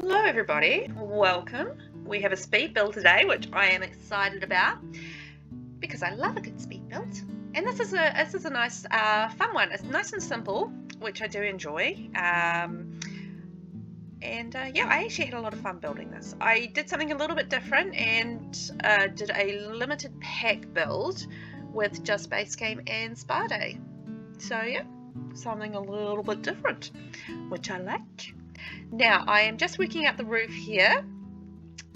Hello everybody, welcome. We have a speed build today, which I am excited about because I love a good speed build. And this is a nice fun one. It's nice and simple, which I do enjoy. Yeah, I actually had a lot of fun building this. I did something a little bit different and did a limited pack build with just Basegame and Spa Day. So yeah, something a little bit different, which I like. Now I am just working out the roof here,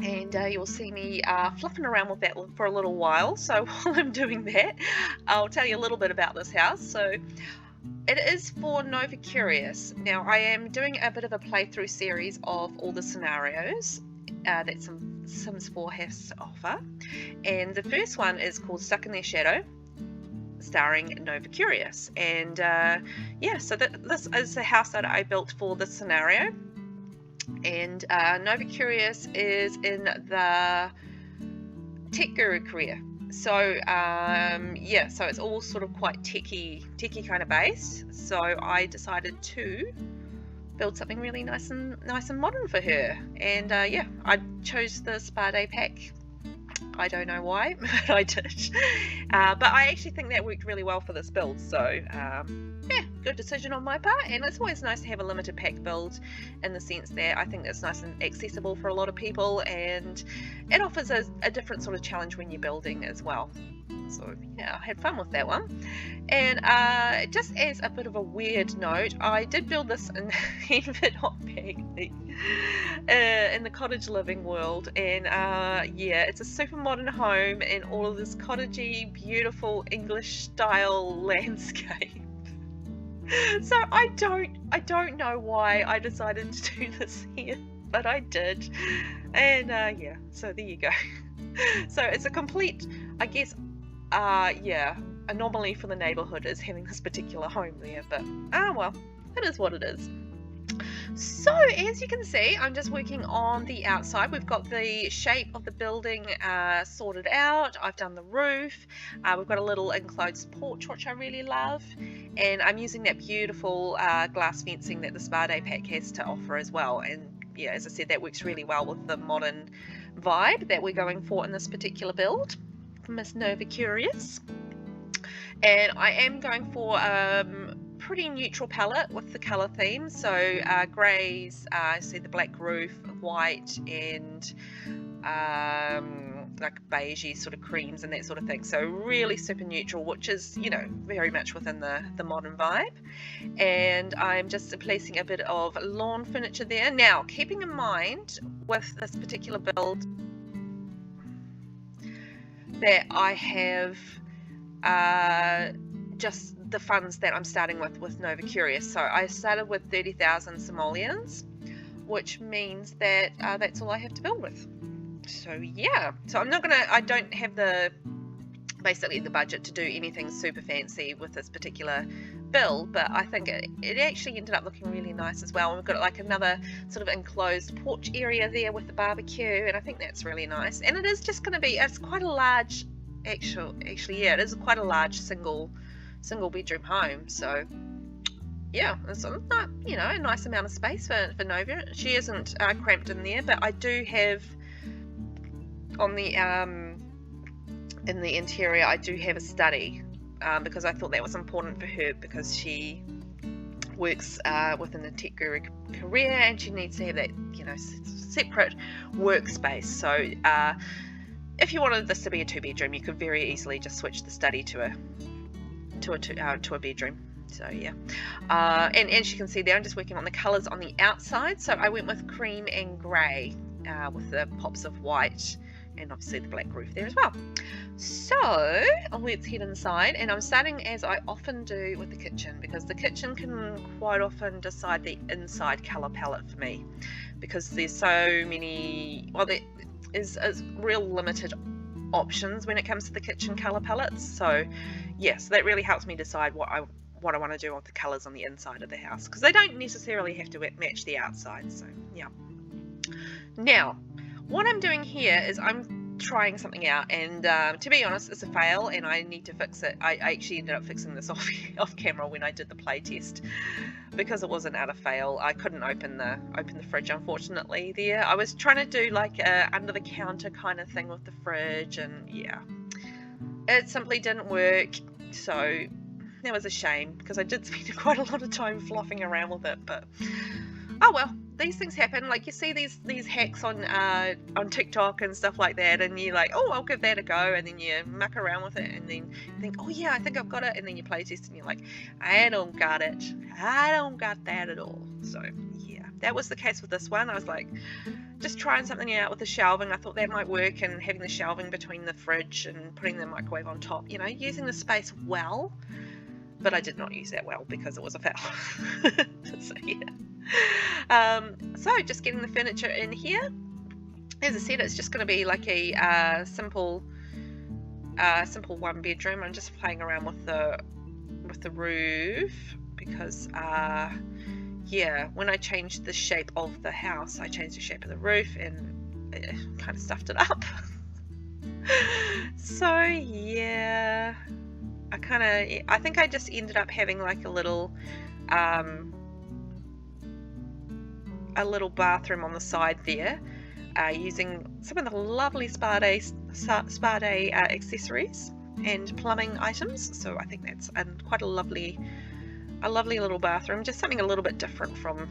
and you'll see me fluffing around with that for a little while. So while I'm doing that, I'll tell you a little bit about this house. So it is for Nova Curious. Now I am doing a bit of a playthrough series of all the scenarios that Sims 4 has to offer, and the first one is called Stuck in Their Shadow, starring Nova Curious. And yeah, so this is the house that I built for this scenario. And Nova Curious is in the tech guru career. So yeah, so it's all sort of quite techie kind of base. So I decided to build something really nice and modern for her. And yeah, I chose the Spa Day pack. I don't know why, but I did. But I actually think that worked really well for this build. So yeah, good decision on my part. And it's always nice to have a limited pack build, in the sense that I think it's nice and accessible for a lot of people, and it offers a different sort of challenge when you're building as well. So yeah, I had fun with that one. And just as a bit of a weird note, I did build this in in the cottage living world, and yeah, it's a super modern home in all of this cottagey, beautiful English style landscape. So I don't know why I decided to do this here, but I did. And yeah, so there you go. So it's a complete, I guess, yeah, anomaly for the neighborhood is having this particular home there, but well, it is what it is. So as you can see, I'm just working on the outside. We've got the shape of the building sorted out. I've done the roof. We've got a little enclosed porch, which I really love, and I'm using that beautiful glass fencing that the Spa Day pack has to offer as well. And yeah, as I said, that works really well with the modern vibe that we're going for in this particular build for Miss Nova Curious. And I am going for pretty neutral palette with the color theme. So greys, I see the black roof, white, and like beigey sort of creams and that sort of thing. So really super neutral, which is, you know, very much within the modern vibe. And I'm just placing a bit of lawn furniture there. Now, keeping in mind with this particular build that I have just the funds that I'm starting with Nova Curious. So I started with 30,000 simoleons, which means that that's all I have to build with. So yeah, so I don't have basically the budget to do anything super fancy with this particular build, but I think it actually ended up looking really nice as well. And we've got like another sort of enclosed porch area there with the barbecue, and I think that's really nice. And it is just going to be, it's quite a large, actually yeah, it is quite a large single bedroom home. So yeah, it's not, you know, a nice amount of space for Nova. She isn't cramped in there, but I do have on the in the interior, I do have a study, because I thought that was important for her, because she works within the tech guru career, and she needs to have that, you know, separate workspace. So if you wanted this to be a 2-bedroom, you could very easily just switch the study to a bedroom. So yeah, and as you can see there, I'm just working on the colors on the outside. So I went with cream and grey with the pops of white, and obviously the black roof there as well. So let's head inside, and I'm starting, as I often do, with the kitchen, because the kitchen can quite often decide the inside color palette for me, because there's so many, well, there is real limited options when it comes to the kitchen color palettes. So yes, that really helps me decide what I want to do with the colors on the inside of the house, because they don't necessarily have to match the outside. So yeah. Now what I'm doing here is I'm trying something out, and to be honest, it's a fail and I need to fix it. I actually ended up fixing this off camera when I did the play test, because it was an utter fail. I couldn't open the fridge, unfortunately. There I was trying to do like a under the counter kind of thing with the fridge, and yeah, it simply didn't work. So that was a shame, because I did spend quite a lot of time fluffing around with it, but oh well. These things happen. Like, you see these hacks on TikTok and stuff like that, and you're like, oh, I'll give that a go, and then you muck around with it, and then you think, oh yeah, I think I've got it, and then you play test and you're like, I don't got it, I don't got that at all. So yeah, that was the case with this one. I was like, just trying something out with the shelving. I thought that might work, and having the shelving between the fridge and putting the microwave on top, you know, using the space well. But I did not use that well, because it was a fail. So yeah. So just getting the furniture in here. As I said, it's just going to be like a simple 1 bedroom. I'm just playing around with the roof, because yeah, when I changed the shape of the house, I changed the shape of the roof, and it kind of stuffed it up. So yeah, I think I just ended up having like a little bathroom on the side there, using some of the lovely Spa Day accessories and plumbing items. So I think that's quite a lovely little bathroom, just something a little bit different from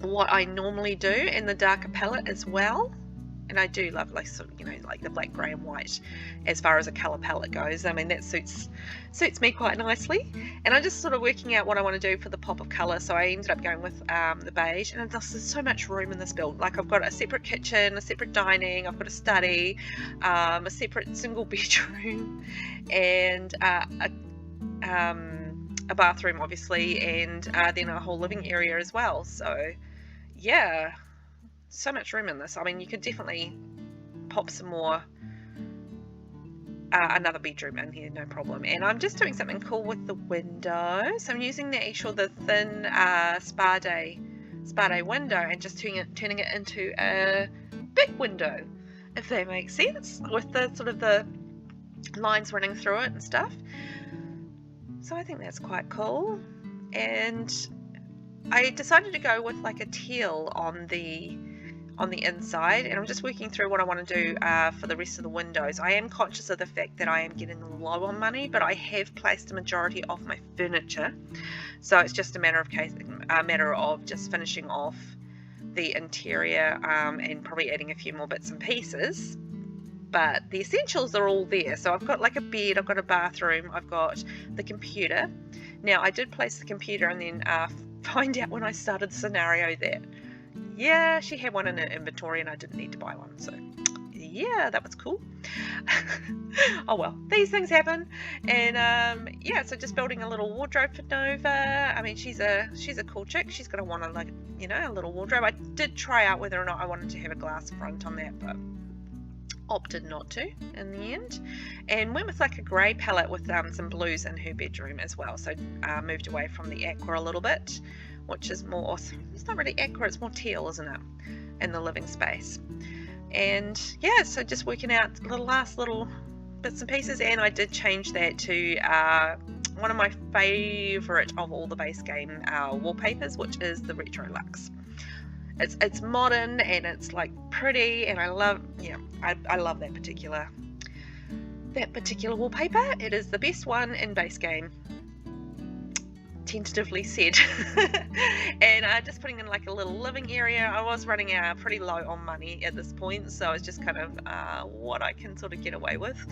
what I normally do, in the darker palette as well. And I do love, like, sort of, you know, like the black, grey and white as far as a colour palette goes. I mean, that suits me quite nicely. And I'm just sort of working out what I want to do for the pop of colour. So I ended up going with the beige. And there's so much room in this build. Like, I've got a separate kitchen, a separate dining, I've got a study, a separate single bedroom, and a bathroom, obviously, and then a whole living area as well. So yeah, so much room in this. I mean, you could definitely pop some more, another bedroom in here, no problem. And I'm just doing something cool with the windows. I'm using the thin Spa Day window, and just turning it into a big window, if that makes sense, with the sort of the lines running through it and stuff. So I think that's quite cool. And I decided to go with like a teal on the inside, and I'm just working through what I want to do for the rest of the windows. I am conscious of the fact that I am getting low on money, but I have placed a majority of my furniture, so it's just a matter of just finishing off the interior, and probably adding a few more bits and pieces. But the essentials are all there. So I've got like a bed, I've got a bathroom, I've got the computer. Now, I did place the computer and then find out when I started the scenario that, yeah, she had one in her inventory and I didn't need to buy one. So yeah, that was cool. Oh well, these things happen. And yeah, so just building a little wardrobe for Nova. I mean, she's a cool chick. She's gonna want to, like, you know, a little wardrobe. I did try out whether or not I wanted to have a glass front on that, but opted not to in the end, and went with like a grey palette with some blues in her bedroom as well. So moved away from the aqua a little bit, which is more, it's not really aqua, it's more teal, isn't it, in the living space. And yeah, so just working out the last little bits and pieces. And I did change that to one of my favourite of all the Basegame wallpapers, which is the Retro Luxe. It's modern and it's like pretty, and I love, yeah, I love that particular wallpaper. It is the best one in Basegame, tentatively said. And just putting in like a little living area. I was running pretty low on money at this point, so it's just kind of what I can sort of get away with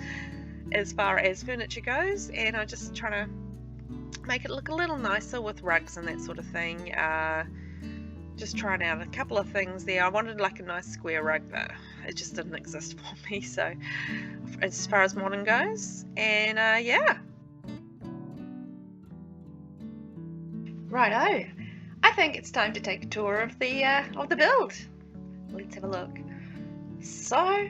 as far as furniture goes, and I'm just trying to make it look a little nicer with rugs and that sort of thing. Just trying out a couple of things there. I wanted like a nice square rug, but it just didn't exist for me, so as far as modern goes. And yeah, righto, I think it's time to take a tour of the build. Let's have a look. So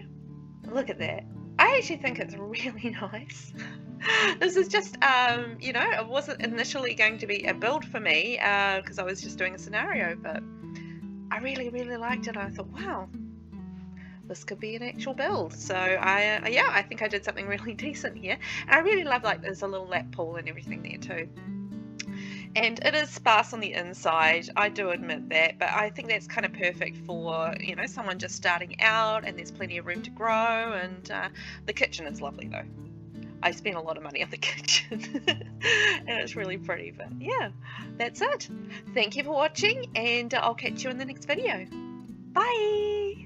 look at that. I actually think it's really nice. This is just, you know, it wasn't initially going to be a build for me, because I was just doing a scenario, but I really liked it. I thought, wow, this could be an actual build. So yeah, I think I did something really decent here. And I really love, like, there's a little lap pool and everything there too. And it is sparse on the inside, I do admit that, but I think that's kind of perfect for, you know, someone just starting out, and there's plenty of room to grow. And the kitchen is lovely though. I spent a lot of money on the kitchen and it's really pretty. But yeah, that's it. Thank you for watching, and I'll catch you in the next video. Bye.